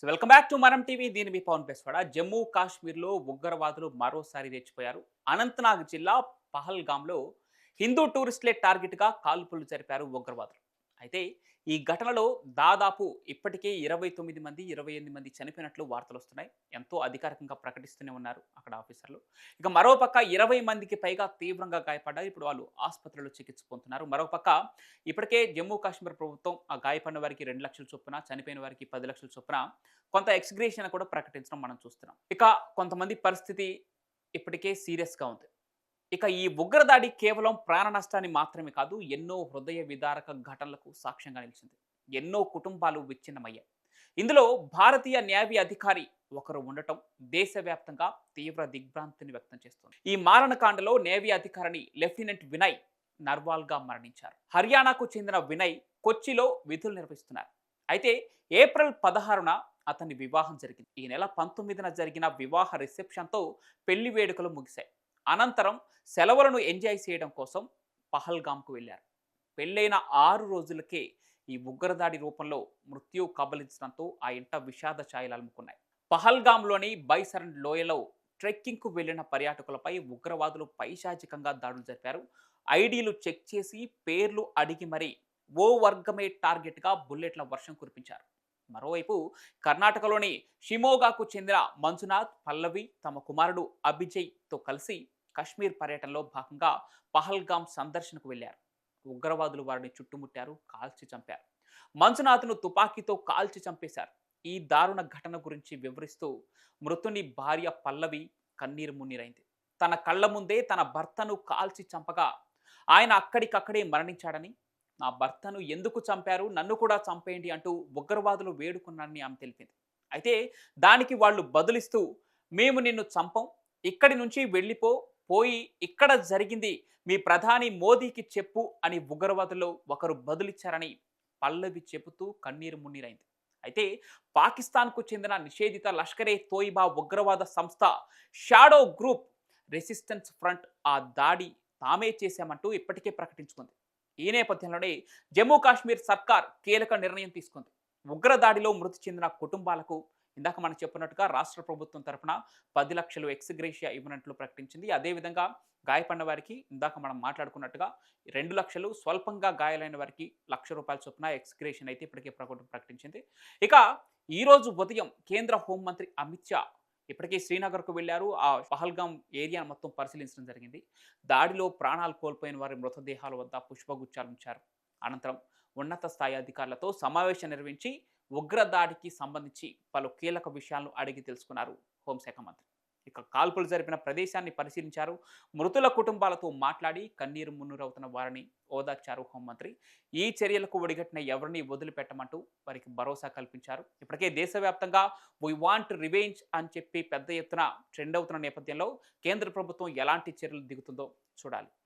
Welcome back to మనం TV. దీని మీ పవన్ పేస్వాడ. జమ్మూ కాశ్మీర్లో ఉగ్రవాదులు మరోసారి రెచ్చిపోయారు. అనంతనాగ్ జిల్లా పహల్గామ్లో హిందూ టూరిస్టులే టార్గెట్గా కాల్పులు జరిపారు ఉగ్రవాదులు. అయితే ఈ ఘటనలో దాదాపు ఇప్పటికే 29 మంది 28 మంది చనిపోయినట్లు వార్తలు వస్తున్నాయి. ఎంతో అధికారికంగా ప్రకటిస్తూనే ఉన్నారు అక్కడ ఆఫీసర్లు. ఇక మరోపక్క 20 మందికి పైగా తీవ్రంగా గాయపడ్డారు. ఇప్పుడు వాళ్ళు ఆసుపత్రిలో చికిత్స పొందుతున్నారు. మరోపక్క ఇప్పటికే జమ్మూ కాశ్మీర్ ప్రభుత్వం ఆ గాయపడిన వారికి 2 లక్షల చొప్పున, చనిపోయిన వారికి 10 లక్షల చొప్పున కొంత ఎక్స్‌గ్రేషన్ కూడా ప్రకటించడం మనం చూస్తున్నాం. ఇక కొంతమంది పరిస్థితి ఇప్పటికే సీరియస్‌గా ఉంది. ఇక ఈ ఉగ్రదాడి కేవలం ప్రాణ నష్టాన్ని మాత్రమే కాదు, ఎన్నో హృదయ విదారక ఘటనలకు సాక్ష్యంగా నిలిచింది. ఎన్నో కుటుంబాలు విచ్ఛిన్నమయ్యాయి. ఇందులో భారతీయ నేవీ అధికారి ఒకరు ఉండటం దేశవ్యాప్తంగా తీవ్ర దిగ్భ్రాంతిని వ్యక్తం చేస్తుంది. ఈ మారణకాండలో నేవీ అధికారిని లెఫ్టినెంట్ వినయ్ నర్వాల్గా మరణించారు. హర్యానాకు చెందిన వినయ్ కొచ్చిలో విధులు నిర్వహిస్తున్నారు. అయితే ఏప్రిల్ 16న అతని వివాహం జరిగింది. ఈ నెల 19న జరిగిన వివాహ రిసెప్షన్తో పెళ్లి వేడుకలు ముగిశాయి. అనంతరం సెలవులను ఎంజాయ్ చేయడం కోసం పహల్గామ్కు వెళ్లారు. పెళ్ళైన 6 రోజులకే ఈ ఉగ్రదాడి రూపంలో మృత్యు కబలించడంతో ఆ ఇంట విషాద ఛాయలు అలుముకున్నాయి. పహల్గామ్లోని బైసరన్ లోయలో ట్రెక్కింగ్కు వెళ్లిన పర్యాటకులపై ఉగ్రవాదులు పైశాచికంగా దాడులు జరిపారు. ఐడీలు చెక్ చేసి పేర్లు అడిగి మరీ ఓ వర్గమే టార్గెట్గా బుల్లెట్ల వర్షం కురిపించారు. మరోవైపు కర్ణాటకలోని షిమోగాకు చెందిన మంజునాథ్, పల్లవి తమ కుమారుడు అభిజయ్తో కలిసి కశ్మీర్ పర్యటనలో భాగంగా పహల్గామ్ సందర్శనకు వెళ్లారు. ఉగ్రవాదులు వారిని చుట్టుముట్టారు, కాల్చి చంపారు. మంజునాథ్ను తుపాకీతో కాల్చి చంపేశారు. ఈ దారుణ ఘటన గురించి వివరిస్తూ మృతుని భార్య పల్లవి కన్నీరు మున్నీరైంది. తన కళ్ళ ముందే తన భర్తను కాల్చి చంపగా ఆయన అక్కడికక్కడే మరణించాడని, నా భర్తను ఎందుకు చంపారు, నన్ను కూడా చంపేయండి అంటూ ఉగ్రవాదులు వేడుకున్నారని ఆమె తెలిపింది. అయితే దానికి వాళ్ళు బదులిస్తూ, మేము నిన్ను చంపం, ఇక్కడి నుంచి వెళ్ళిపో, పోయి ఇక్కడ జరిగింది మీ ప్రధాని మోదీకి చెప్పు అని ఉగ్రవాదుల్లో ఒకరు బదులిచ్చారని పల్లవి చెబుతూ కన్నీరు మున్నీరైంది. అయితే పాకిస్తాన్కు చెందిన నిషేధిత లష్కరే తోయిబా ఉగ్రవాద సంస్థ షాడో గ్రూప్ రెసిస్టెన్స్ ఫ్రంట్ ఆ దాడి తామే చేశామంటూ ఇప్పటికే ప్రకటించుకుంది. ఈ నేపథ్యంలోనే జమ్మూ కాశ్మీర్ సర్కార్ కీలక నిర్ణయం తీసుకుంది. ఉగ్రదాడిలో మృతి చెందిన కుటుంబాలకు ఇందాక మనం చెప్పినట్టుగా రాష్ట్ర ప్రభుత్వం తరపున 10 లక్షలు ఎక్స్‌గ్రేషియా ఇవ్వనున్నట్లు ప్రకటించింది. అదేవిధంగా గాయపడిన వారికి ఇందాక మనం మాట్లాడుకున్నట్టుగా 2 లక్షలు, స్వల్పంగా గాయాలైన వారికి ₹1,00,000 చొప్పున ఎక్స్‌గ్రేషన్ అయితే ఇప్పటికే ప్రకటించింది. ఇక ఈరోజు ఉదయం కేంద్ర హోంమంత్రి అమిత్ షా ఇప్పటికే శ్రీనగర్‌కు వెళ్లారు. ఆ పహల్గామ్ ఏరియా మొత్తం పరిశీలించడం జరిగింది. దాడిలో ప్రాణాలు కోల్పోయిన వారి మృతదేహాల వద్ద పుష్పగుచ్చాలు ఉంచారు. అనంతరం ఉన్నత స్థాయి అధికారులతో సమావేశం నిర్వహించి ఉగ్రదాడికి సంబంధించి పలు కీలక విషయాలను అడిగి తెలుసుకున్నారు హోంశాఖ మంత్రి. ఇక కాల్పులు జరిపిన ప్రదేశాన్ని పరిశీలించారు. మృతుల కుటుంబాలతో మాట్లాడి కన్నీరు మున్నీరవుతున్న వారిని ఓదార్చారు హోంమంత్రి. ఈ చర్యలకు ఒడిగట్టిన ఎవరిని వదిలిపెట్టమంటూ వారికి భరోసా కల్పించారు. ఇప్పటికే దేశవ్యాప్తంగా వి వాంట్ రివెంజ్ అని చెప్పి పెద్ద ఎత్తున ట్రెండ్ అవుతున్న నేపథ్యంలో కేంద్ర ప్రభుత్వం ఎలాంటి చర్యలు దిగుతుందో చూడాలి.